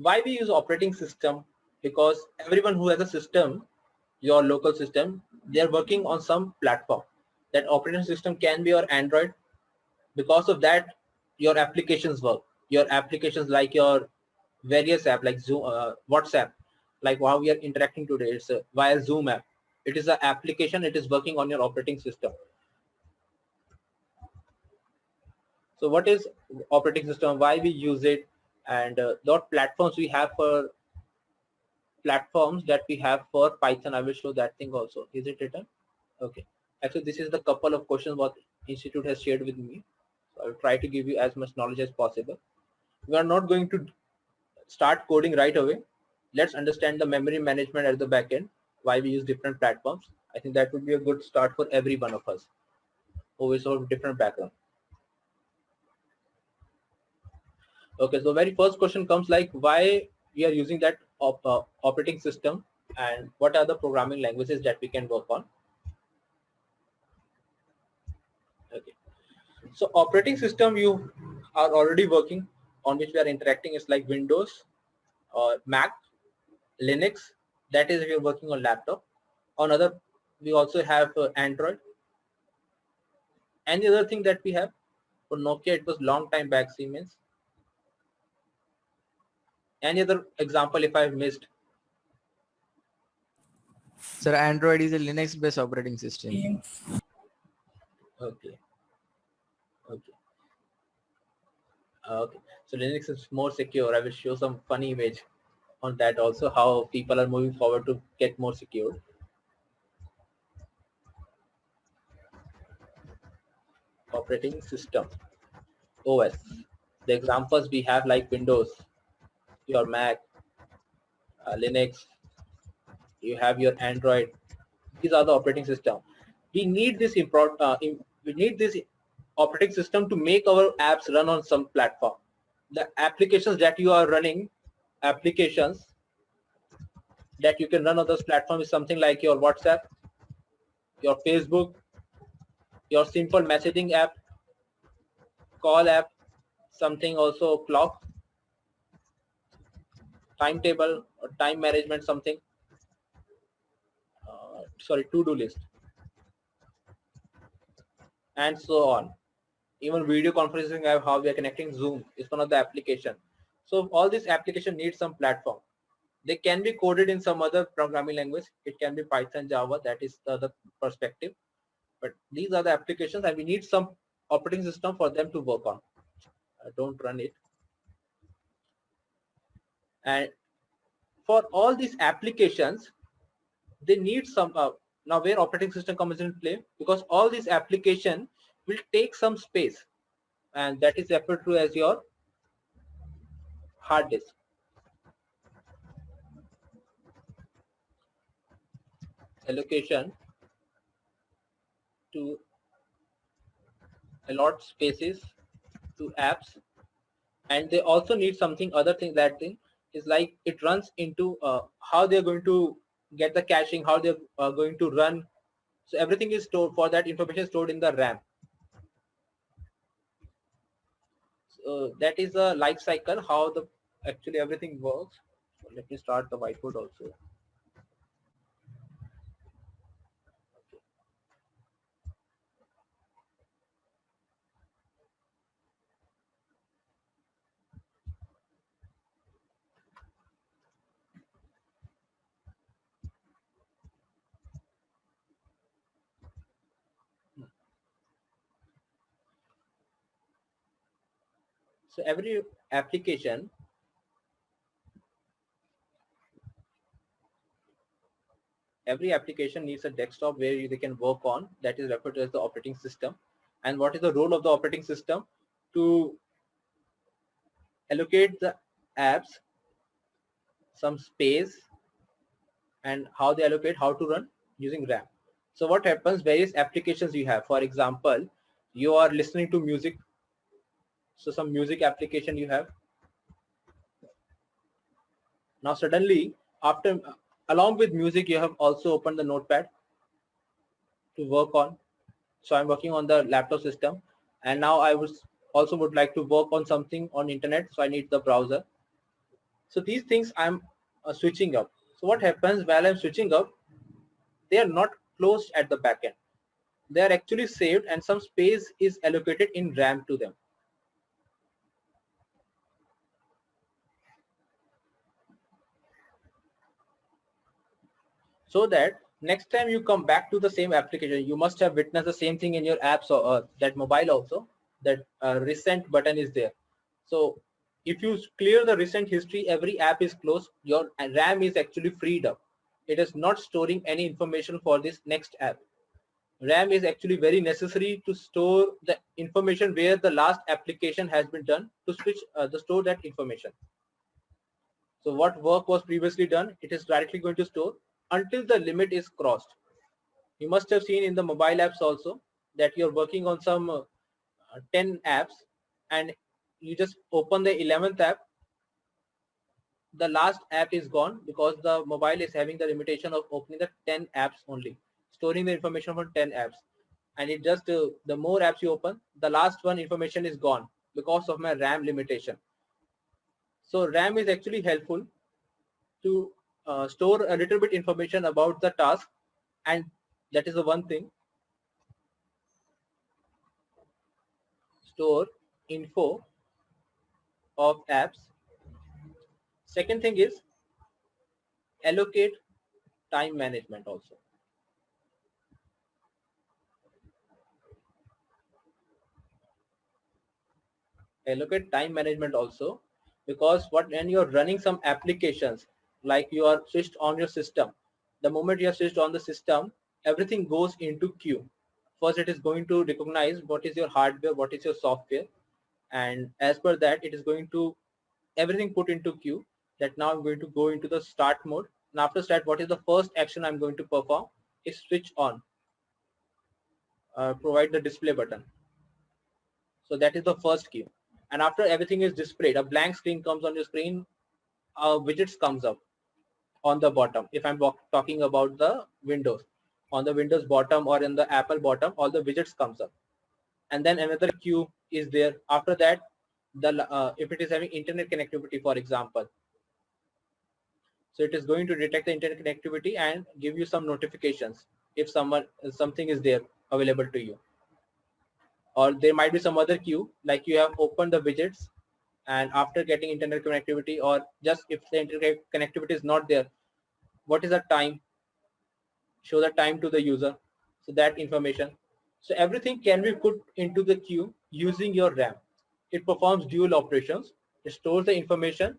Why we use operating system? Because everyone who has a system, your local system, they are working on some platform. That operating system can be your Android. Because of that, your applications work. Your applications like your various app like Zoom, WhatsApp, like how we are interacting today, it's via Zoom app. It is an application, it is working on your operating system. So what is operating system, why we use it, and what platforms we have for platforms that we have for Python. I will show that thing also. Is it written? Okay. Actually, this is the couple of questions what Institute has shared with me. So I will try to give you as much knowledge as possible. We are not going to start coding right away. Let's understand the memory management at the back end, why we use different platforms. I think that would be a good start for every one of us who is of different background. Okay, so very first question comes like why we are using that operating system and what are the programming languages that we can work on. Okay, so operating system you are already working on, which we are interacting is like Windows or Mac, Linux. That is if you're working on laptop. On other, we also have Android. Any other thing that we have for Nokia, it was long time back, Siemens. Any other example if I've missed? Sir, Android is a Linux based operating system. Okay. Okay. Okay. So Linux is more secure. I will show some funny image on that also, how people are moving forward to get more secure. Operating system, OS. The examples we have like Windows, your Mac, Linux, you have your Android. These are the operating system. We need this we need this operating system to make our apps run on some platform. The applications that you are running, applications that you can run on those platforms is something like your WhatsApp, your Facebook, your simple messaging app, call app, something also clock, timetable or time management, something. Sorry, to-do list, and so on. Even video conferencing, how we are connecting Zoom is one of the application. So all this application needs some platform. They can be coded in some other programming language. It can be Python, Java. That is the other perspective. But these are the applications, and we need some operating system for them to work on. Don't run it. And for all these applications, they need some. Now, where operating system comes in play, because all these application will take some space, and that is referred to as your hard disk. Allocation to allot spaces to apps, and they also need something other thing. That thing is like it runs into how they're going to get the caching, how they're going to run. So everything is stored, for that information stored in the RAM. So that is a life cycle, how the actually everything works. So let me start the whiteboard also. So every application needs a desktop where they can work on. That is referred to as the operating system. And what is the role of the operating system? To allocate the apps some space, and how they allocate, how to run using RAM. So what happens, various applications you have. For example, you are listening to music. So some music application you have. Now suddenly, after along with music, you have also opened the notepad to work on. So I'm working on the laptop system, and now I would like to work on something on internet. So I need the browser. So these things I'm switching up. So what happens while I'm switching up, they are not closed at the backend. They are actually saved and some space is allocated in RAM to them. So that next time you come back to the same application, you must have witnessed the same thing in your apps or that mobile also, that recent button is there. So if you clear the recent history, every app is closed, your RAM is actually freed up. It is not storing any information for this next app. RAM is actually very necessary to store the information where the last application has been done, to switch the store that information. So what work was previously done, it is directly going to store until the limit is crossed. You must have seen in the mobile apps also that you're working on some 10 apps and you just open the 11th app, the last app is gone because the mobile is having the limitation of opening the 10 apps only, storing the information for 10 apps. And it just, the more apps you open, the last one information is gone because of my RAM limitation. So RAM is actually helpful to store a little bit information about the task, and that is the one thing. Store info of apps. Second thing is allocate time management also. Allocate time management also, because when you're running some applications, like you are switched on your system, the moment you are switched on the system, everything goes into queue. First it is going to recognize what is your hardware, what is your software, and as per that it is going to everything put into queue, that now I'm going to go into the start mode, and after start, what is the first action I'm going to perform is switch on, provide the display button. So that is the first queue. And after everything is displayed, a blank screen comes on your screen, widgets comes up on the bottom. If I'm talking about the Windows, on the Windows bottom or in the Apple bottom, all the widgets comes up. And then another queue is there. After that, if it is having internet connectivity, for example, so it is going to detect the internet connectivity and give you some notifications if something is there available to you. Or there might be some other queue, like you have opened the widgets and after getting internet connectivity, or just if the internet connectivity is not there, what is the time, show the time to the user, so that information. So everything can be put into the queue using your RAM. It performs dual operations. It stores the information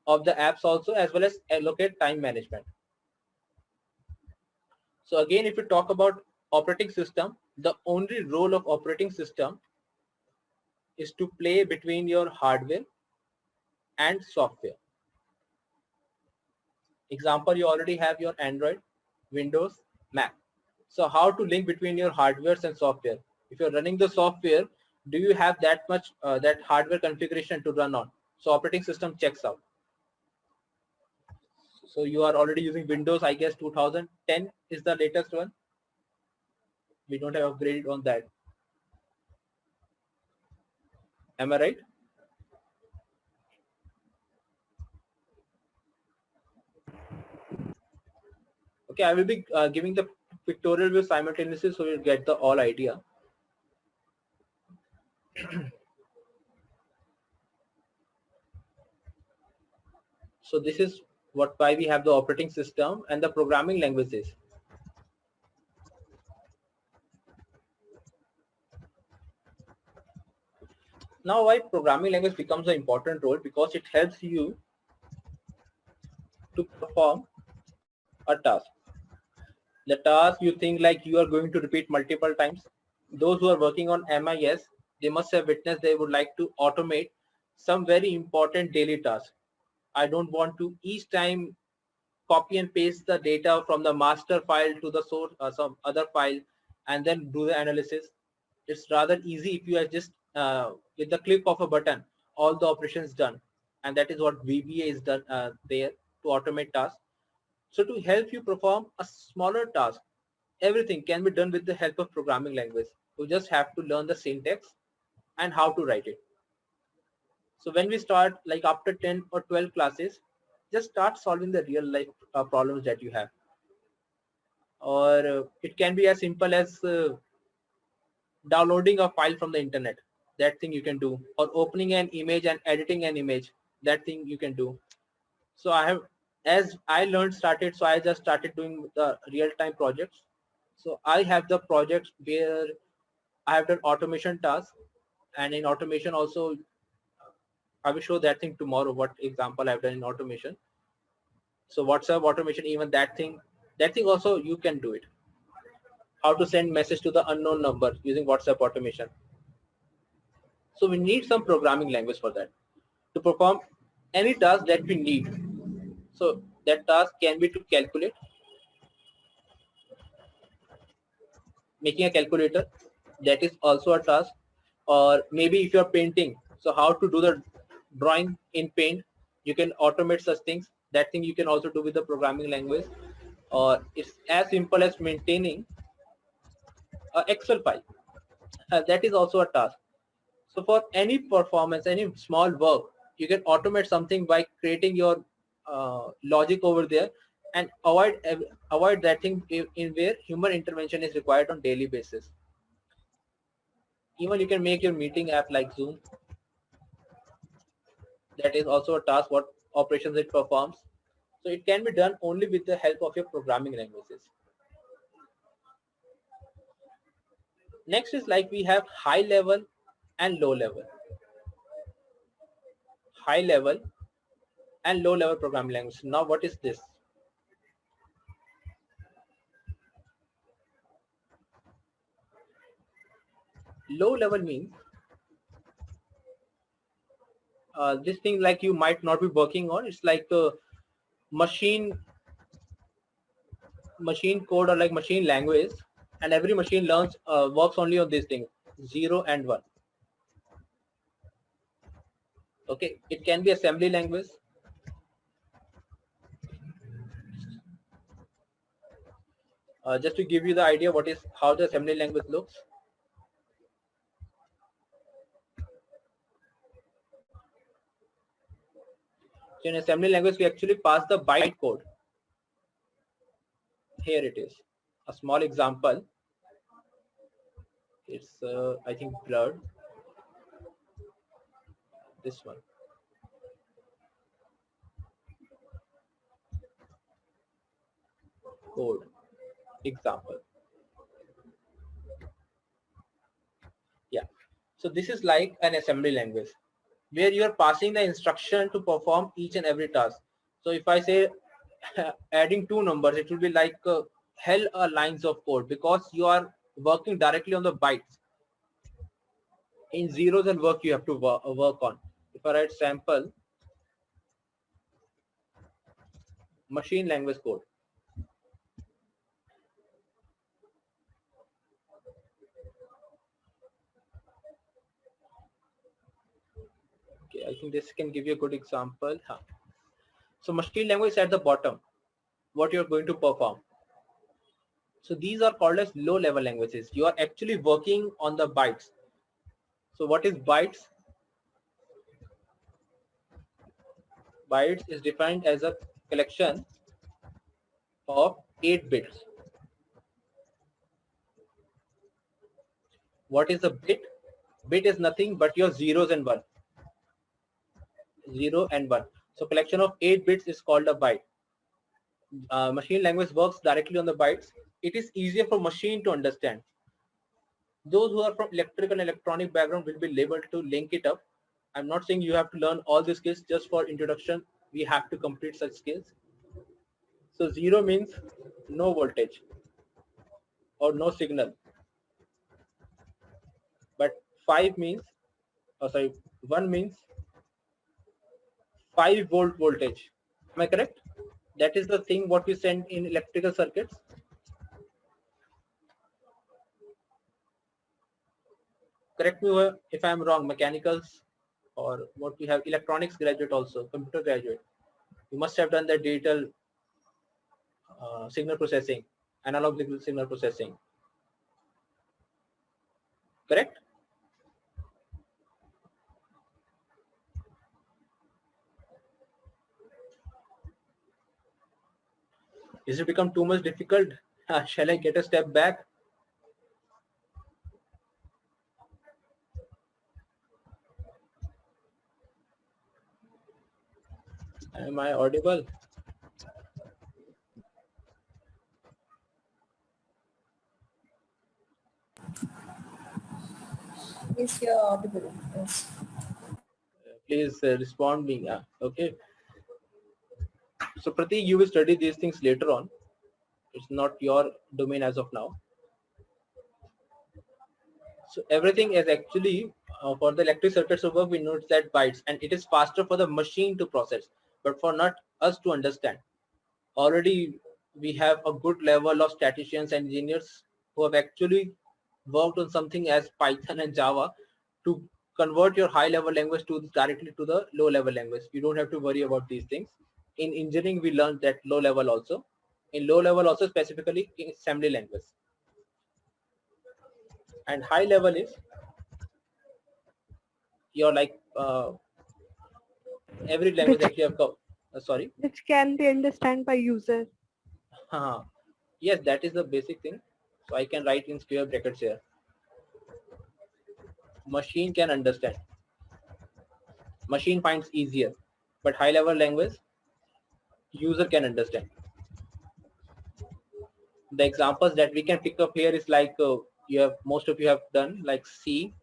of the apps also, as well as allocate time management. So again, if you talk about operating system, the only role of operating system is to play between your hardware and software. Example, you already have your Android, Windows, Mac. So how to link between your hardware and software? If you're running the software, do you have that much that hardware configuration to run on? So operating system checks out. So you are already using Windows, I guess 2010 is the latest one. We don't have upgraded on that. Am I right? Okay, I will be giving the pictorial view simultaneously, so you'll get the all idea. So this is why we have the operating system and the programming languages. Now why programming language becomes an important role, because it helps you to perform a task. The task you think like you are going to repeat multiple times. Those who are working on MIS, they must have witnessed they would like to automate some very important daily tasks. I don't want to each time copy and paste the data from the master file to the source or some other file and then do the analysis. It's rather easy if you are just with the click of a button, all the operations done. And that is what VBA is done there to automate tasks. So to help you perform a smaller task, everything can be done with the help of programming language. You just have to learn the syntax and how to write it. So when we start like after 10 or 12 classes, just start solving the real life problems that you have. Or it can be as simple as downloading a file from the internet. That thing you can do. Or opening an image and editing an image. That thing you can do. So I have, as I learned started, so I just started doing the real-time projects. So I have the projects where I have done automation tasks, and in automation also, I will show that thing tomorrow, what example I've done in automation. So WhatsApp automation, even that thing also you can do it. How to send message to the unknown number using WhatsApp automation. So we need some programming language for that to perform any task that we need. So that task can be to calculate, making a calculator, that is also a task. Or maybe if you're painting, so how to do the drawing in paint, you can automate such things. That thing you can also do with the programming language. Or it's as simple as maintaining a Excel file. That is also a task. So for any performance, any small work, you can automate something by creating your logic over there, and avoid that thing in where human intervention is required on daily basis. Even you can make your meeting app like Zoom. That is also a task what operations it performs. So it can be done only with the help of your programming languages. Next is like we have high level and low level. High level and low level programming language. Now what is this? Low level means this thing like you might not be working on. It's like machine code or like machine language, and every machine learns works only on this thing, 0 and 1. Okay, it can be assembly language. Just to give you the idea what is how the assembly language looks. So in assembly language, we actually pass the byte code. Here it is, a small example. It's I think blurred. This one. Code example. Yeah. So this is like an assembly language where you are passing the instruction to perform each and every task. So if I say adding two numbers, it will be like hell lines of code, because you are working directly on the bytes. In zeros and work you have to work on. If I write sample machine language code, okay, I think this can give you a good example. So machine language at the bottom, what you're going to perform. So these are called as low level languages. You are actually working on the bytes. So what is bytes? Bytes is defined as a collection of 8 bits. What is a bit? Bit is nothing but your zeros and 1. 0 and 1. So collection of 8 bits is called a byte. Machine language works directly on the bytes. It is easier for machine to understand. Those who are from electrical and electronic background will be able to link it up. I'm not saying you have to learn all the skills. Just for introduction, we have to complete such skills. So 0 means no voltage or no signal. But 5 means, oh sorry, 1 means 5-volt voltage. Am I correct? That is the thing what we send in electrical circuits. Correct me if I'm wrong, mechanicals, or what we have, electronics graduate also, computer graduate. You must have done the digital signal processing, analog signal processing. Correct? Is it become too much difficult? Shall I get a step back? Am I audible? Yes, you're audible. Yes. Please respond me. Okay. So Pratik, you will study these things later on. It's not your domain as of now. So everything is actually for the electric circuits to work, we know that bytes, and it is faster for the machine to process, but for not us to understand. Already we have a good level of statisticians and engineers who have actually worked on something as Python and Java to convert your high level language to directly to the low level language. You don't have to worry about these things. In engineering, we learned that low level also. In low level also, specifically in assembly language. And high level is your like every language which, that you have sorry. which can be understood by user. Yes, that is the basic thing. So I can write in square brackets here. Machine can understand. Machine finds easier, but high level language user can understand. The examples that we can pick up here is like you have most of you have done like C,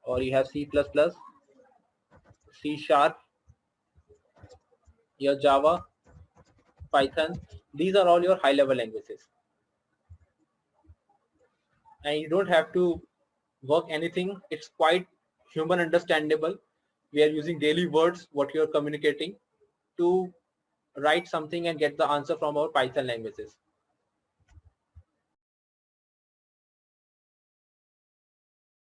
or you have C++, C sharp, your Java, Python. These are all your high level languages, and you don't have to work anything. It's quite human understandable. We are using daily words, what you are communicating, to write something and get the answer from our Python languages.